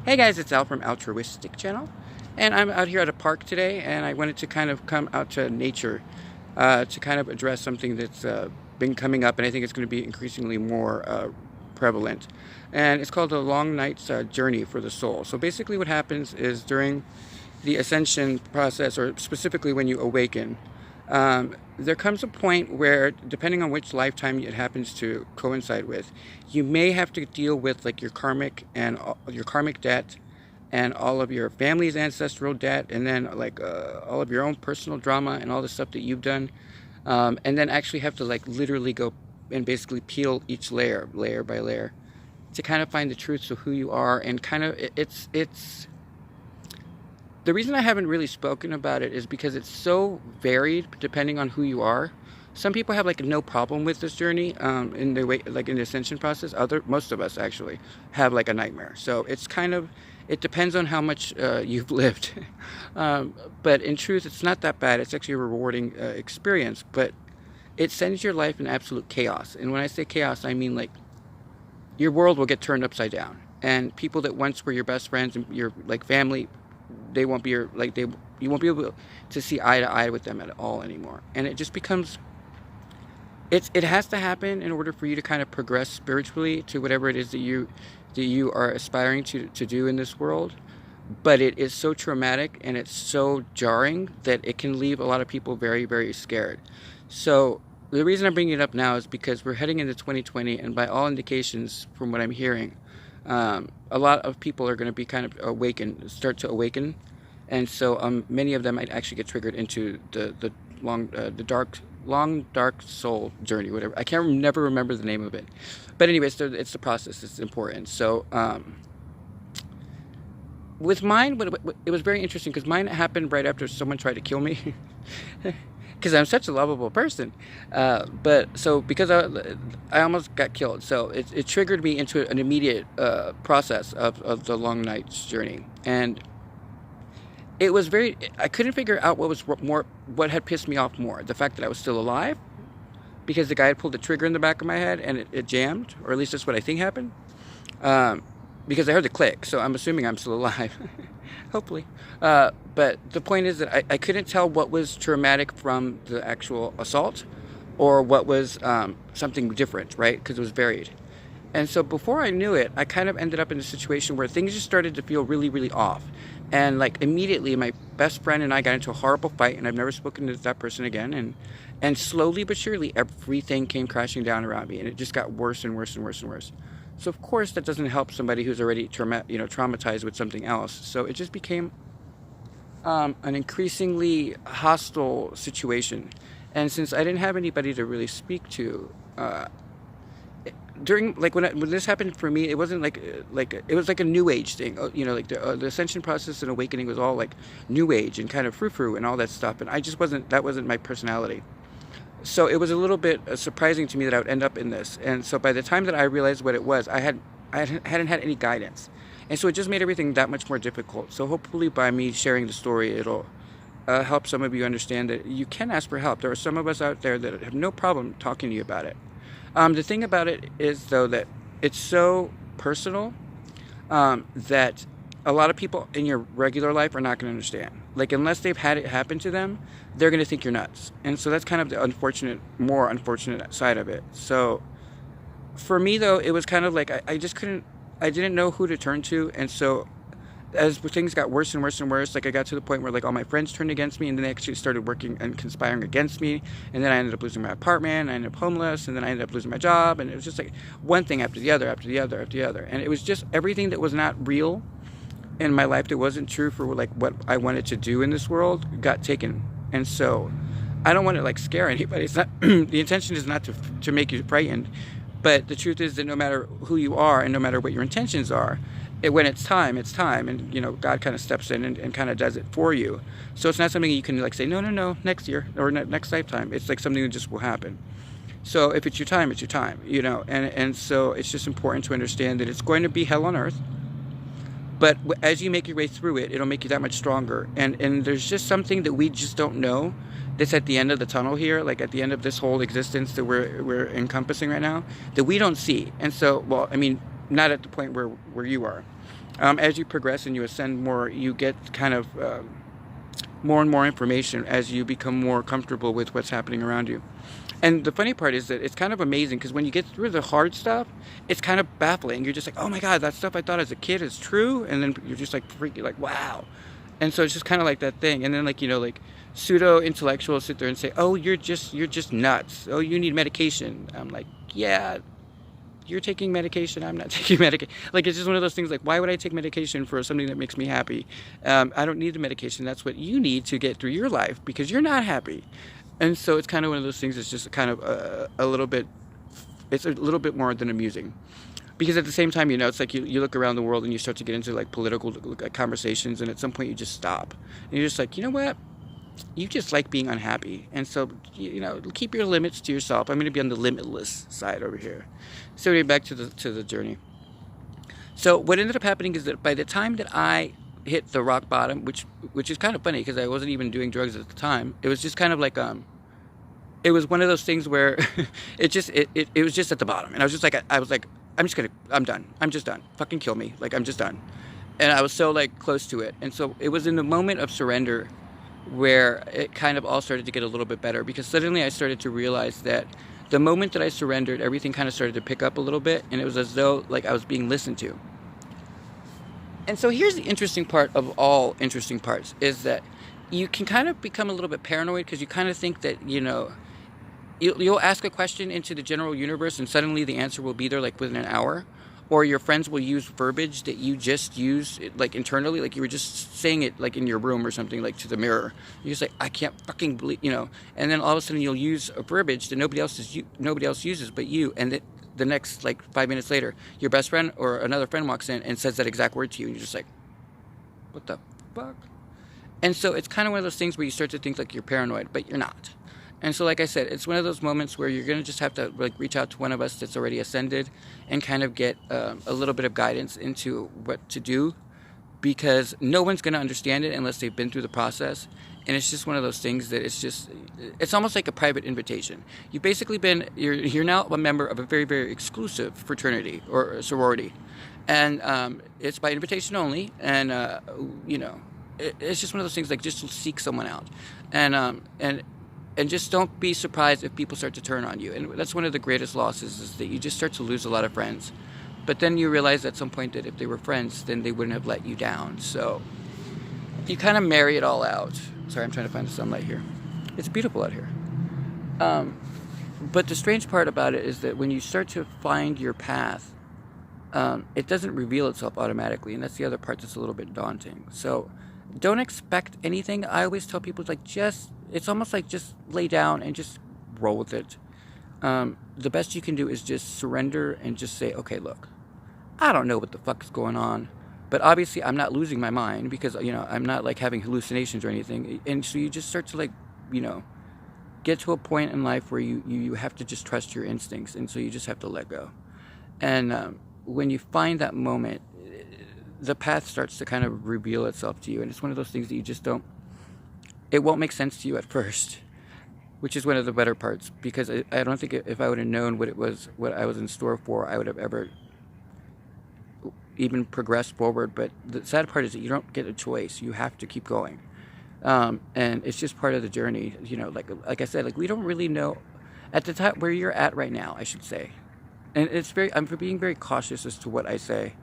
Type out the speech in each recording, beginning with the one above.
Hey guys, it's Al from Altruistic Channel, and I'm out here at a park today, and I wanted to kind of come out to nature to kind of address something that's been coming up, and I think it's going to be increasingly more prevalent. And it's called the long night's journey for the soul. So basically, what happens is during the ascension process, or specifically when you awaken, there comes a point where, depending on which lifetime it happens to coincide with, you may have to deal with like your karmic debt, and all of your family's ancestral debt, and then like all of your own personal drama and all the stuff that you've done, and then actually have to like literally go and basically peel each layer by layer, to kind of find the truths of who you are, and kind of it's the reason I haven't really spoken about it is because it's so varied depending on who you are. Some people have like no problem with this journey in the way, like in the ascension process. Most of us actually have like a nightmare. So it's kind of, it depends on how much you've lived. But in truth, it's not that bad. It's actually a rewarding experience. But it sends your life in absolute chaos. And when I say chaos, I mean like your world will get turned upside down. And people that once were your best friends and your like family, they won't be your like they you won't be able to see eye to eye with them at all anymore. And it just becomes, it has to happen in order for you to kind of progress spiritually to whatever it is that you are aspiring to do in this world. But it is so traumatic and it's so jarring that it can leave a lot of people very, very scared. So the reason I'm bringing it up now is because we're heading into 2020, and by all indications, from what I'm hearing, a lot of people are going to be kind of start to awaken, and so many of them might actually get triggered into the dark soul journey, whatever. I can't never remember the name of it, but anyways, it's the process. It's important. So with mine, it was very interesting because mine happened right after someone tried to kill me. Because I'm such a lovable person, but so because I almost got killed, so it triggered me into an immediate process of the long night's journey, and it was very. I couldn't figure out what had pissed me off more: the fact that I was still alive, because the guy had pulled the trigger in the back of my head and it jammed, or at least that's what I think happened. Um, because I heard the click, so I'm assuming I'm still alive. Hopefully. But the point is that I couldn't tell what was traumatic from the actual assault, or what was something different, right? Because it was varied. And so before I knew it, I kind of ended up in a situation where things just started to feel really, really off. And like immediately, my best friend and I got into a horrible fight, and I've never spoken to that person again. And slowly but surely, everything came crashing down around me, and it just got worse and worse and worse and worse. So of course that doesn't help somebody who's already traumatized with something else. So it just became an increasingly hostile situation. And since I didn't have anybody to really speak to, during like when this happened for me, it wasn't like it was like a new age thing. Like the ascension process and awakening was all like new age and kind of frou-frou and all that stuff. And I just wasn't, that wasn't my personality. So it was a little bit surprising to me that I would end up in this. And so by the time that I realized what it was, I hadn't had any guidance. And so it just made everything that much more difficult. So hopefully by me sharing the story, it'll help some of you understand that you can ask for help. There are some of us out there that have no problem talking to you about it. The thing about it is, though, that it's so personal that a lot of people in your regular life are not going to understand. Like, unless they've had it happen to them, they're going to think you're nuts. And so that's kind of the more unfortunate side of it. So for me, though, it was kind of like I just couldn't, I didn't know who to turn to. And so as things got worse and worse and worse, like I got to the point where like all my friends turned against me, and then they actually started working and conspiring against me. And then I ended up losing my apartment, I ended up homeless, and then I ended up losing my job. And it was just like one thing after the other, after the other, after the other. And it was just everything that was not real in my life, that wasn't true for like what I wanted to do in this world, got taken. And so I don't want to like scare anybody. It's not the intention is not to make you frightened, but the truth is that no matter who you are and no matter what your intentions are, when it's time, it's time. And God kind of steps in and kind of does it for you. So it's not something you can like say no, next year or next lifetime. It's like something that just will happen. So if it's your time, it's your time. And so it's just important to understand that it's going to be hell on earth. But as you make your way through it, it'll make you that much stronger. And there's just something that we just don't know that's at the end of the tunnel here, like at the end of this whole existence that we're encompassing right now, that we don't see. And so, well, I mean, not at the point where you are. As you progress and you ascend more, you get kind of more and more information as you become more comfortable with what's happening around you. And the funny part is that it's kind of amazing, because when you get through the hard stuff, it's kind of baffling. You're just like, oh my God, that stuff I thought as a kid is true. And then you're just like freaking like, wow. And so it's just kind of like that thing. And then like, like pseudo intellectuals sit there and say, oh, you're just nuts. Oh, you need medication. I'm like, yeah, you're taking medication. I'm not taking medication. Like, it's just one of those things like, why would I take medication for something that makes me happy? I don't need the medication. That's what you need to get through your life, because you're not happy. And so it's kind of one of those things that's just kind of a little bit, it's a little bit more than amusing. Because at the same time, it's like you look around the world and you start to get into like political conversations, and at some point you just stop. And you're just like, you know what? You just like being unhappy. And so, keep your limits to yourself. I'm going to be on the limitless side over here. So anyway, back to the journey. So what ended up happening is that by the time that I hit the rock bottom, which is kind of funny because I wasn't even doing drugs at the time. It was just kind of like it was one of those things where it was just at the bottom, and I was just like I'm done. I'm just done. Fucking kill me. Like, I'm just done. And I was so like close to it. And so it was in the moment of surrender where it kind of all started to get a little bit better, because suddenly I started to realize that the moment that I surrendered, everything kind of started to pick up a little bit, and it was as though like I was being listened to. And so here's the interesting part of all interesting parts, is that you can kind of become a little bit paranoid, because you kind of think that, you'll ask a question into the general universe and suddenly the answer will be there like within an hour. Or your friends will use verbiage that you just use like internally, like you were just saying it like in your room or something, like to the mirror. You're just like, I can't fucking believe, and then all of a sudden you'll use a verbiage that nobody else uses but you, and the next like 5 minutes later, your best friend or another friend walks in and says that exact word to you, and you're just like, what the fuck? And so it's kind of one of those things where you start to think like you're paranoid, but you're not. And so, like I said, it's one of those moments where you're going to just have to like reach out to one of us that's already ascended and kind of get a little bit of guidance into what to do, because no one's going to understand it unless they've been through the process. And it's just one of those things that it's almost like a private invitation. You've basically you're now a member of a very, very exclusive fraternity or sorority. And it's by invitation only. And, it's just one of those things like just seek someone out. And just don't be surprised if people start to turn on you. And that's one of the greatest losses, is that you just start to lose a lot of friends. But then you realize at some point that if they were friends, then they wouldn't have let you down. So you kind of marry it all out. Sorry, I'm trying to find the sunlight here. It's beautiful out here. But the strange part about it is that when you start to find your path, it doesn't reveal itself automatically. And that's the other part that's a little bit daunting. So don't expect anything. I always tell people, it's almost like just lay down and just roll with it. The best you can do is just surrender and just say, okay, look, I don't know what the fuck is going on, but obviously I'm not losing my mind, because, I'm not like having hallucinations or anything. And so you just start to like, get to a point in life where you have to just trust your instincts. And so you just have to let go. And when you find that moment, the path starts to kind of reveal itself to you. And it's one of those things that you just it won't make sense to you at first, which is one of the better parts, because I don't think if I would have known what I was in store for, I would have ever even progressed forward. But the sad part is that you don't get a choice. You have to keep going. And it's just part of the journey. Like I said, like we don't really know at the time where you're at right now, I should say. And I'm being very cautious as to what I say,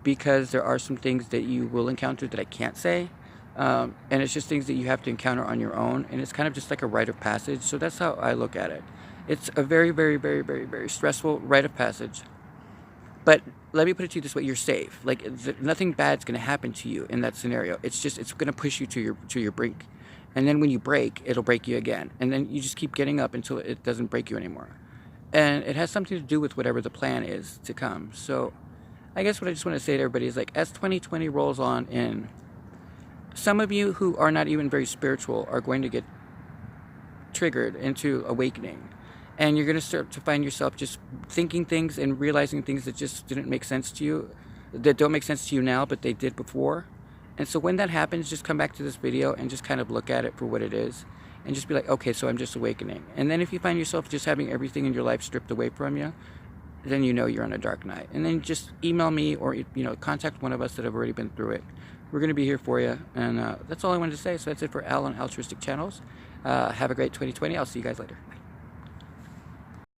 because there are some things that you will encounter that I can't say. And it's just things that you have to encounter on your own. And it's kind of just like a rite of passage. So that's how I look at it. It's a very, very, very, very, very stressful rite of passage. But let me put it to you this way. You're safe. Like nothing bad's going to happen to you in that scenario. It's going to push you to your brink. And then when you break, it'll break you again. And then you just keep getting up until it doesn't break you anymore. And it has something to do with whatever the plan is to come. So I guess what I just want to say to everybody is, like, as 2020 rolls on in, some of you who are not even very spiritual are going to get triggered into awakening. And you're going to start to find yourself just thinking things and realizing things that just didn't make sense to you, that don't make sense to you now, but they did before. And so when that happens, just come back to this video and just kind of look at it for what it is. And just be like, okay, so I'm just awakening. And then if you find yourself just having everything in your life stripped away from you, then you know you're on a dark night. And then just email me or contact one of us that have already been through it. We're going to be here for you. And that's all I wanted to say. So that's it for Al on Altruistic Channels. Have a great 2020. I'll see you guys later. Bye.